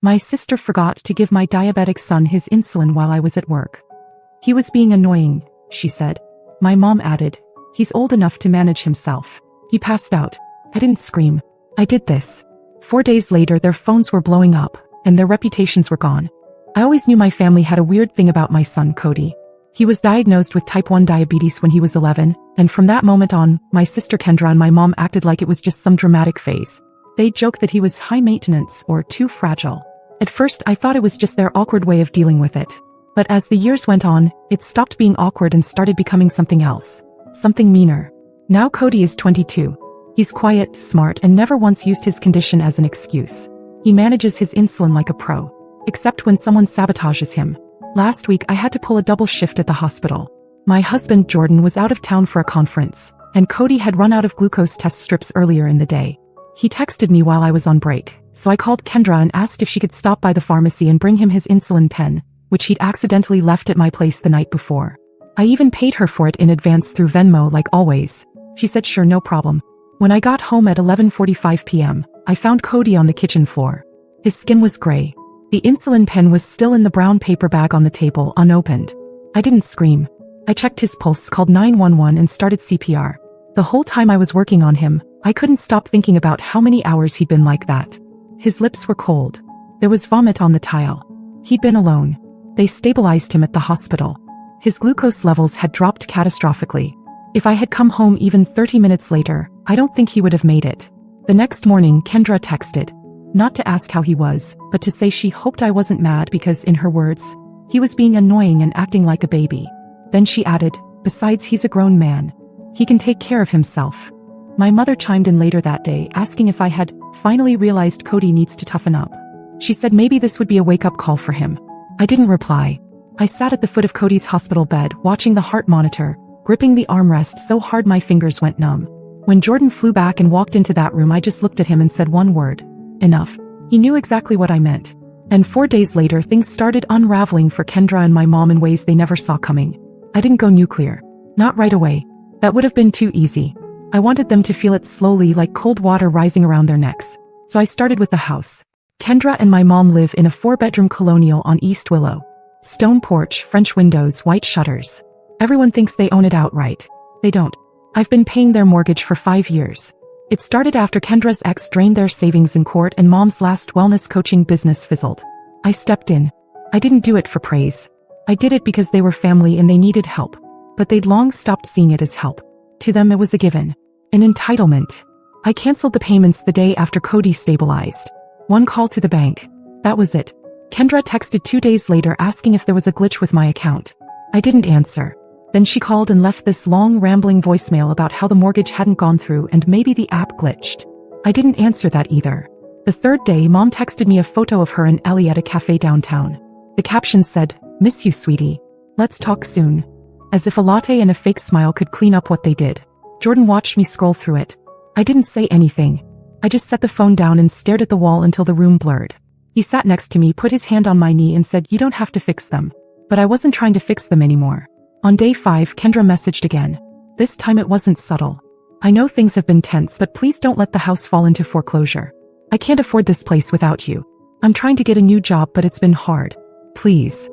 My sister forgot to give my diabetic son his insulin while I was at work. He was being annoying, she said. My mom added, he's old enough to manage himself. He passed out. I didn't scream. I did this. 4 days later their phones were blowing up, and their reputations were gone. I always knew my family had a weird thing about my son Cody. He was diagnosed with type 1 diabetes when he was 11, and from that moment on, my sister Kendra and my mom acted like it was just some dramatic phase. They joked that he was high maintenance or too fragile. At first I thought it was just their awkward way of dealing with it. But as the years went on, it stopped being awkward and started becoming something else. Something meaner. Now Cody is 22. He's quiet, smart, and never once used his condition as an excuse. He manages his insulin like a pro. Except when someone sabotages him. Last week I had to pull a double shift at the hospital. My husband Jordan was out of town for a conference, and Cody had run out of glucose test strips earlier in the day. He texted me while I was on break, so I called Kendra and asked if she could stop by the pharmacy and bring him his insulin pen, which he'd accidentally left at my place the night before. I even paid her for it in advance through Venmo like always. She said sure, no problem. When I got home at 11:45 p.m., I found Cody on the kitchen floor. His skin was gray. The insulin pen was still in the brown paper bag on the table, unopened. I didn't scream. I checked his pulse, called 911 and started CPR. The whole time I was working on him, I couldn't stop thinking about how many hours he'd been like that. His lips were cold. There was vomit on the tile. He'd been alone. They stabilized him at the hospital. His glucose levels had dropped catastrophically. If I had come home even 30 minutes later, I don't think he would have made it. The next morning, Kendra texted. Not to ask how he was, but to say she hoped I wasn't mad because, in her words, he was being annoying and acting like a baby. Then she added, besides he's a grown man. He can take care of himself. My mother chimed in later that day asking if I had finally realized Cody needs to toughen up. She said maybe this would be a wake-up call for him. I didn't reply. I sat at the foot of Cody's hospital bed watching the heart monitor, gripping the armrest so hard my fingers went numb. When Jordan flew back and walked into that room I just looked at him and said one word. Enough. He knew exactly what I meant. And 4 days later things started unraveling for Kendra and my mom in ways they never saw coming. I didn't go nuclear. Not right away. That would have been too easy. I wanted them to feel it slowly like cold water rising around their necks. So I started with the house. Kendra and my mom live in a 4-bedroom colonial on East Willow. Stone porch, French windows, white shutters. Everyone thinks they own it outright. They don't. I've been paying their mortgage for 5 years. It started after Kendra's ex drained their savings in court and mom's last wellness coaching business fizzled. I stepped in. I didn't do it for praise. I did it because they were family and they needed help. But they'd long stopped seeing it as help. To them it was a given. An entitlement. I canceled the payments the day after Cody stabilized. One call to the bank. That was it. Kendra texted 2 days later asking if there was a glitch with my account. I didn't answer. Then she called and left this long rambling voicemail about how the mortgage hadn't gone through and maybe the app glitched. I didn't answer that either. The third day mom texted me a photo of her and Ellie at a cafe downtown. The caption said, "Miss you, sweetie. Let's talk soon." As if a latte and a fake smile could clean up what they did. Jordan watched me scroll through it. I didn't say anything. I just set the phone down and stared at the wall until the room blurred. He sat next to me, put his hand on my knee and said, "You don't have to fix them." But I wasn't trying to fix them anymore. On day 5, Kendra messaged again. This time it wasn't subtle. "I know things have been tense, but please don't let the house fall into foreclosure. I can't afford this place without you. I'm trying to get a new job, but it's been hard. Please."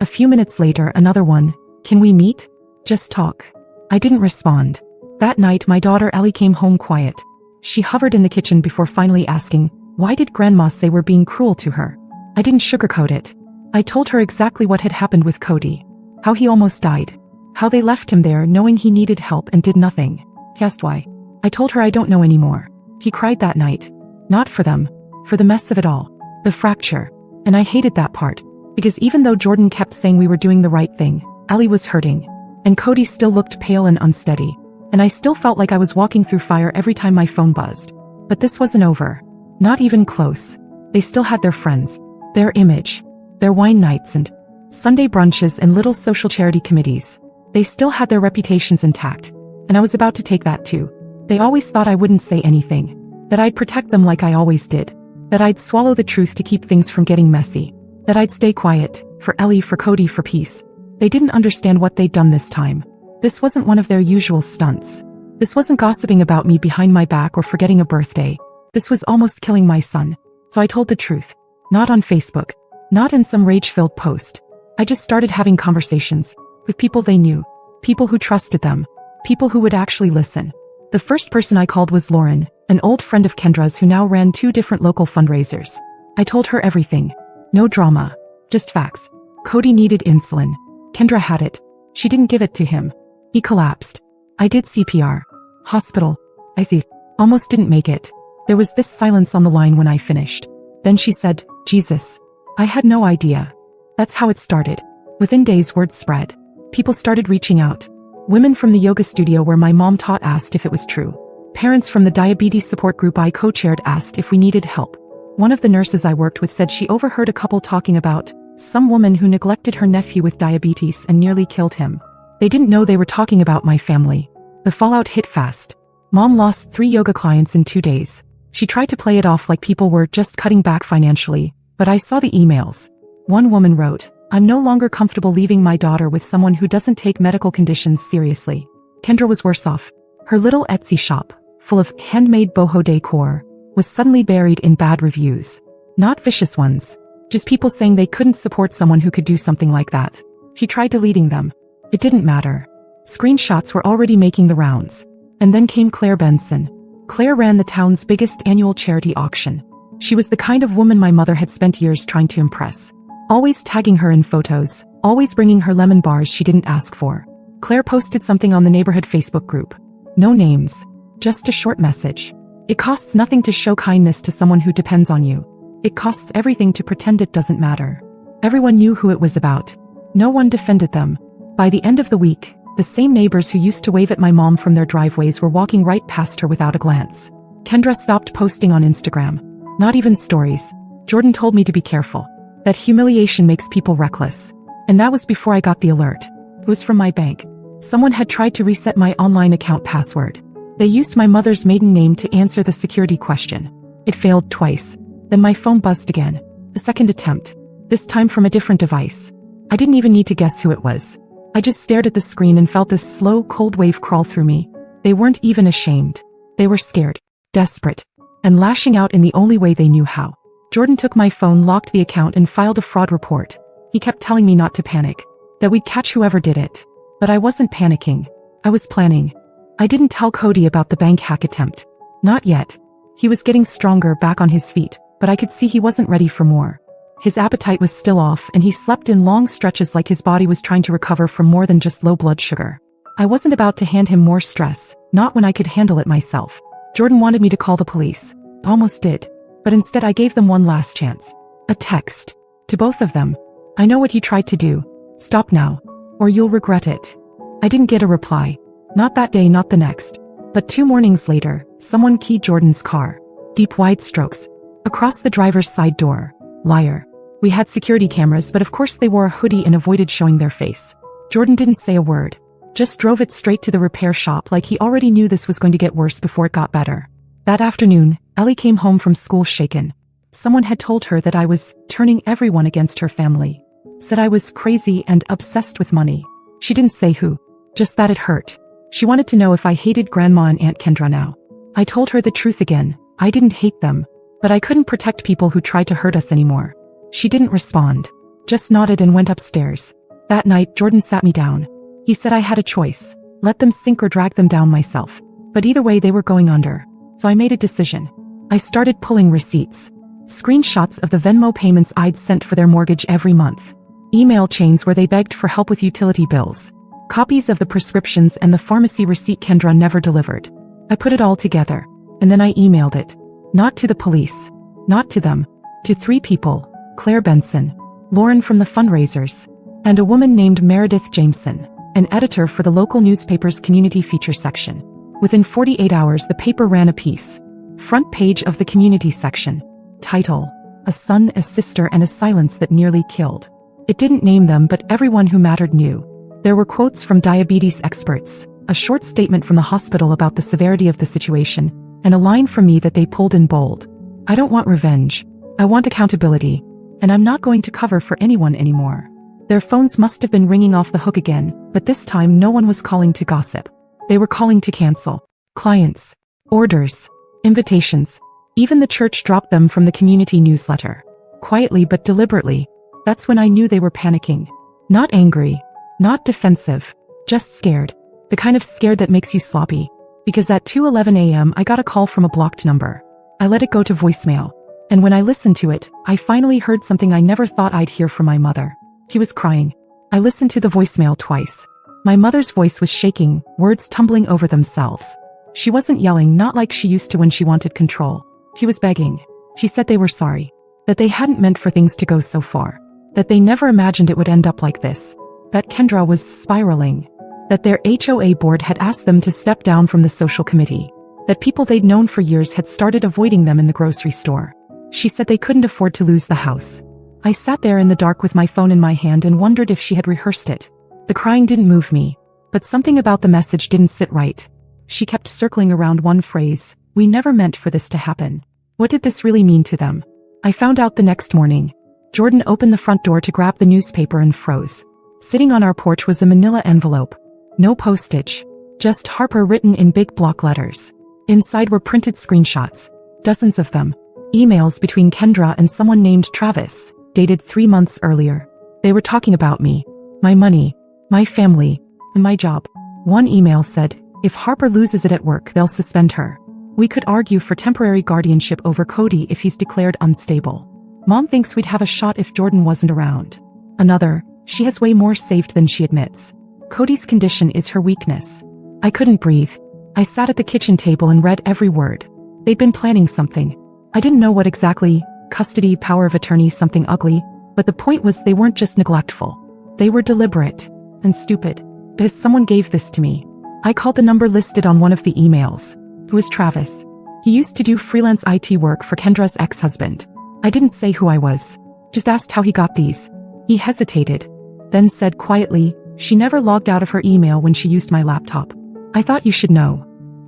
A few minutes later, another one. "Can we meet? Just talk." I didn't respond. That night my daughter Ellie came home quiet. She hovered in the kitchen before finally asking, why did Grandma say we're being cruel to her? I didn't sugarcoat it. I told her exactly what had happened with Cody. How he almost died. How they left him there knowing he needed help and did nothing. Guessed why? I told her I don't know anymore. He cried that night. Not for them. For the mess of it all. The fracture. And I hated that part. Because even though Jordan kept saying we were doing the right thing, Ellie was hurting. And Cody still looked pale and unsteady. And I still felt like I was walking through fire every time my phone buzzed. But this wasn't over. Not even close. They still had their friends. Their image. Their wine nights and Sunday brunches and little social charity committees. They still had their reputations intact. And I was about to take that too. They always thought I wouldn't say anything. That I'd protect them like I always did. That I'd swallow the truth to keep things from getting messy. That I'd stay quiet. For Ellie, for Cody, for peace. They didn't understand what they'd done this time. This wasn't one of their usual stunts. This wasn't gossiping about me behind my back or forgetting a birthday. This was almost killing my son. So I told the truth. Not on Facebook. Not in some rage-filled post. I just started having conversations with people they knew, people who trusted them, people who would actually listen. The first person I called was Lauren, an old friend of Kendra's who now ran 2 different local fundraisers. I told her everything. No drama. Just facts. Cody needed insulin. Kendra had it. She didn't give it to him. He collapsed. I did CPR. Hospital. I see. Almost didn't make it. There was this silence on the line when I finished. Then she said, Jesus. I had no idea. That's how it started. Within days, word spread. People started reaching out. Women from the yoga studio where my mom taught asked if it was true. Parents from the diabetes support group I co-chaired asked if we needed help. One of the nurses I worked with said she overheard a couple talking about some woman who neglected her nephew with diabetes and nearly killed him. They didn't know they were talking about my family. The fallout hit fast. Mom lost 3 yoga clients in 2 days. She tried to play it off like people were just cutting back financially, but I saw the emails. One woman wrote, I'm no longer comfortable leaving my daughter with someone who doesn't take medical conditions seriously. Kendra was worse off. Her little Etsy shop, full of handmade boho decor, was suddenly buried in bad reviews. Not vicious ones. Just people saying they couldn't support someone who could do something like that. She tried deleting them. It didn't matter. Screenshots were already making the rounds. And then came Claire Benson. Claire ran the town's biggest annual charity auction. She was the kind of woman my mother had spent years trying to impress. Always tagging her in photos, always bringing her lemon bars she didn't ask for. Claire posted something on the neighborhood Facebook group. No names. Just a short message. It costs nothing to show kindness to someone who depends on you. It costs everything to pretend it doesn't matter. Everyone knew who it was about. No one defended them. By the end of the week, the same neighbors who used to wave at my mom from their driveways were walking right past her without a glance. Kendra stopped posting on Instagram. Not even stories. Jordan told me to be careful. That humiliation makes people reckless. And that was before I got the alert. It was from my bank. Someone had tried to reset my online account password. They used my mother's maiden name to answer the security question. It failed twice. Then my phone buzzed again. The second attempt. This time from a different device. I didn't even need to guess who it was. I just stared at the screen and felt this slow, cold wave crawl through me. They weren't even ashamed. They were scared, desperate, and lashing out in the only way they knew how. Jordan took my phone, locked the account, and filed a fraud report. He kept telling me not to panic, that we'd catch whoever did it. But I wasn't panicking. I was planning. I didn't tell Cody about the bank hack attempt. Not yet. He was getting stronger, back on his feet, but I could see he wasn't ready for more. His appetite was still off, and he slept in long stretches like his body was trying to recover from more than just low blood sugar. I wasn't about to hand him more stress, not when I could handle it myself. Jordan wanted me to call the police. Almost did. But instead I gave them one last chance. A text. To both of them. I know what he tried to do. Stop now. Or you'll regret it. I didn't get a reply. Not that day, not the next. But 2 mornings later, someone keyed Jordan's car. Deep, wide strokes. Across the driver's side door. Liar. We had security cameras, but of course they wore a hoodie and avoided showing their face. Jordan didn't say a word. Just drove it straight to the repair shop like he already knew this was going to get worse before it got better. That afternoon, Ellie came home from school shaken. Someone had told her that I was turning everyone against her family. Said I was crazy and obsessed with money. She didn't say who. Just that it hurt. She wanted to know if I hated Grandma and Aunt Kendra now. I told her the truth again. I didn't hate them. But I couldn't protect people who tried to hurt us anymore. She didn't respond. Just nodded and went upstairs. That night, Jordan sat me down. He said I had a choice. Let them sink or drag them down myself. But either way they were going under. So I made a decision. I started pulling receipts. Screenshots of the Venmo payments I'd sent for their mortgage every month. Email chains where they begged for help with utility bills. Copies of the prescriptions and the pharmacy receipt Kendra never delivered. I put it all together. And then I emailed it. Not to the police. Not to them. To 3 people. Claire Benson. Lauren from the fundraisers. And a woman named Meredith Jameson, an editor for the local newspaper's community feature section. Within 48 hours the paper ran a piece. Front page of the community section. Title: A son, a sister, and a silence that nearly killed. It didn't name them, but everyone who mattered knew. There were quotes from diabetes experts, a short statement from the hospital about the severity of the situation, and a line from me that they pulled in bold. I don't want revenge. I want accountability. And I'm not going to cover for anyone anymore. Their phones must have been ringing off the hook again, but this time no one was calling to gossip. They were calling to cancel. Clients. Orders. Invitations. Even the church dropped them from the community newsletter. quietly but deliberately. That's when I knew they were panicking. Not angry. Not defensive. Just scared. The kind of scared that makes you sloppy. Because at 2:11 a.m. I got a call from a blocked number. I let it go to voicemail. And when I listened to it, I finally heard something I never thought I'd hear from my mother. He was crying. I listened to the voicemail twice. My mother's voice was shaking, words tumbling over themselves. She wasn't yelling, not like she used to when she wanted control. She was begging. She said they were sorry. That they hadn't meant for things to go so far. That they never imagined it would end up like this. That Kendra was spiraling. That their HOA board had asked them to step down from the social committee. That people they'd known for years had started avoiding them in the grocery store. She said they couldn't afford to lose the house. I sat there in the dark with my phone in my hand and wondered if she had rehearsed it. The crying didn't move me. But something about the message didn't sit right. She kept circling around one phrase, "We never meant for this to happen." What did this really mean to them? I found out the next morning. Jordan opened the front door to grab the newspaper and froze. Sitting on our porch was a manila envelope. No postage. Just Harper written in big block letters. Inside were printed screenshots. Dozens of them. Emails between Kendra and someone named Travis, dated 3 months earlier. They were talking about me, my money, my family, and my job. One email said, if Harper loses it at work, they'll suspend her. We could argue for temporary guardianship over Cody if he's declared unstable. Mom thinks we'd have a shot if Jordan wasn't around. Another, she has way more saved than she admits. Cody's condition is her weakness. I couldn't breathe. I sat at the kitchen table and read every word. They'd been planning something. I didn't know what exactly, custody, power of attorney, something ugly, but the point was they weren't just neglectful. They were deliberate and stupid. Because someone gave this to me. I called the number listed on one of the emails. It was Travis. He used to do freelance IT work for Kendra's ex-husband. I didn't say who I was. Just asked how he got these. He hesitated. Then said quietly, she never logged out of her email when she used my laptop. I thought you should know.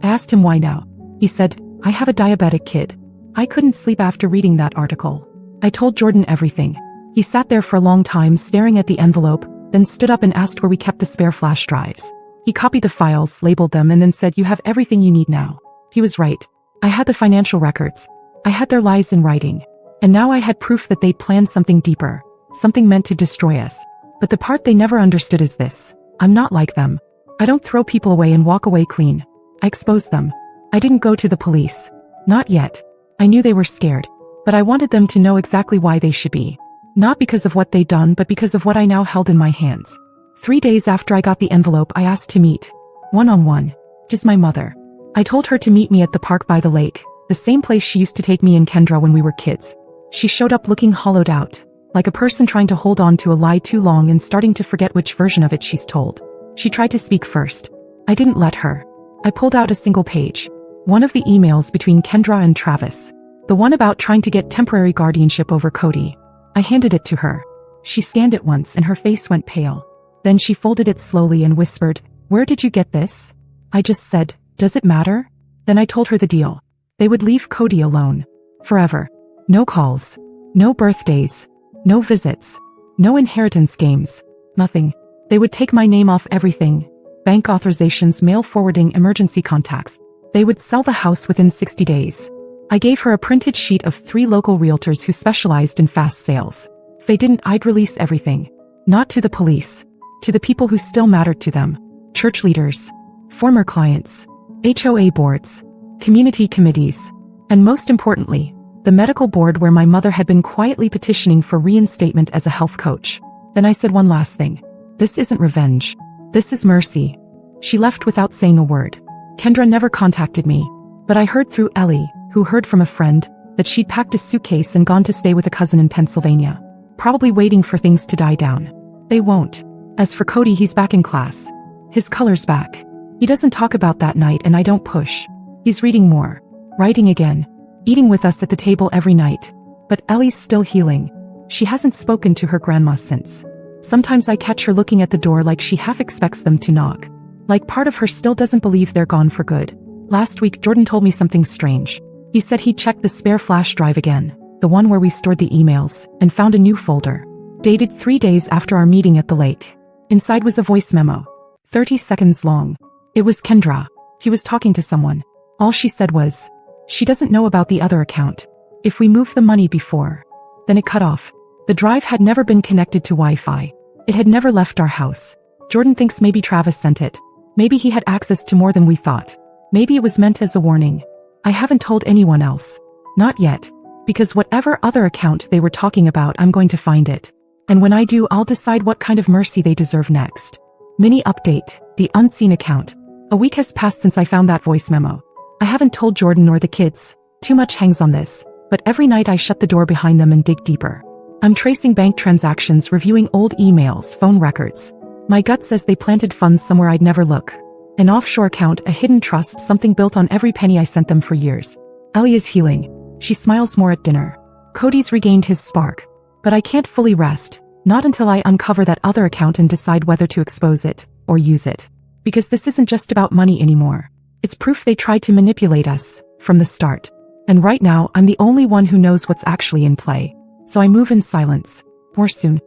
I asked him why now. He said, I have a diabetic kid. I couldn't sleep after reading that article. I told Jordan everything. He sat there for a long time staring at the envelope, then stood up and asked where we kept the spare flash drives. He copied the files, labeled them, and then said, you have everything you need now. He was right. I had the financial records. I had their lies in writing. And now I had proof that they'd planned something deeper, something meant to destroy us. But the part they never understood is this. I'm not like them. I don't throw people away and walk away clean. I expose them. I didn't go to the police. Not yet. I knew they were scared. But I wanted them to know exactly why they should be. Not because of what they'd done, but because of what I now held in my hands. 3 days after I got the envelope, I asked to meet. One-on-one. Just my mother. I told her to meet me at the park by the lake, the same place she used to take me and Kendra when we were kids. She showed up looking hollowed out, like a person trying to hold on to a lie too long and starting to forget which version of it she's told. She tried to speak first. I didn't let her. I pulled out a single page. One of the emails between Kendra and Travis. The one about trying to get temporary guardianship over Cody. I handed it to her. She scanned it once and her face went pale. Then she folded it slowly and whispered, where did you get this? I just said, does it matter? Then I told her the deal. They would leave Cody alone. Forever. No calls. No birthdays. No visits. No inheritance games. Nothing. They would take my name off everything. Bank authorizations, mail forwarding, emergency contacts. They would sell the house within 60 days. I gave her a printed sheet of 3 local realtors who specialized in fast sales. If they didn't, I'd release everything. Not to the police. To the people who still mattered to them. Church leaders. Former clients. HOA boards. Community committees. And most importantly, the medical board where my mother had been quietly petitioning for reinstatement as a health coach. Then I said one last thing. This isn't revenge. This is mercy. She left without saying a word. Kendra never contacted me. But I heard through Ellie, who heard from a friend, that she'd packed a suitcase and gone to stay with a cousin in Pennsylvania. Probably waiting for things to die down. They won't. As for Cody, he's back in class. His color's back. He doesn't talk about that night and I don't push. He's reading more. Writing again. Eating with us at the table every night. But Ellie's still healing. She hasn't spoken to her grandma since. Sometimes I catch her looking at the door like she half expects them to knock. Like part of her still doesn't believe they're gone for good. Last week Jordan told me something strange. He said he'd checked the spare flash drive again, the one where we stored the emails, and found a new folder. Dated 3 days after our meeting at the lake. Inside was a voice memo. 30 seconds long. It was Kendra. He was talking to someone. All she said was, she doesn't know about the other account. If we move the money before. Then it cut off. The drive had never been connected to Wi-Fi. It had never left our house. Jordan thinks maybe Travis sent it. Maybe he had access to more than we thought. Maybe it was meant as a warning. I haven't told anyone else. Not yet. Because whatever other account they were talking about, I'm going to find it. And when I do, I'll decide what kind of mercy they deserve next. Mini update, the unseen account. A week has passed since I found that voice memo. I haven't told Jordan or the kids. Too much hangs on this. But every night I shut the door behind them and dig deeper. I'm tracing bank transactions, reviewing old emails, phone records. My gut says they planted funds somewhere I'd never look. An offshore account, a hidden trust, something built on every penny I sent them for years. Ellie is healing. She smiles more at dinner. Cody's regained his spark. But I can't fully rest, not until I uncover that other account and decide whether to expose it or use it. Because this isn't just about money anymore. It's proof they tried to manipulate us from the start. And right now, I'm the only one who knows what's actually in play. So I move in silence. More soon.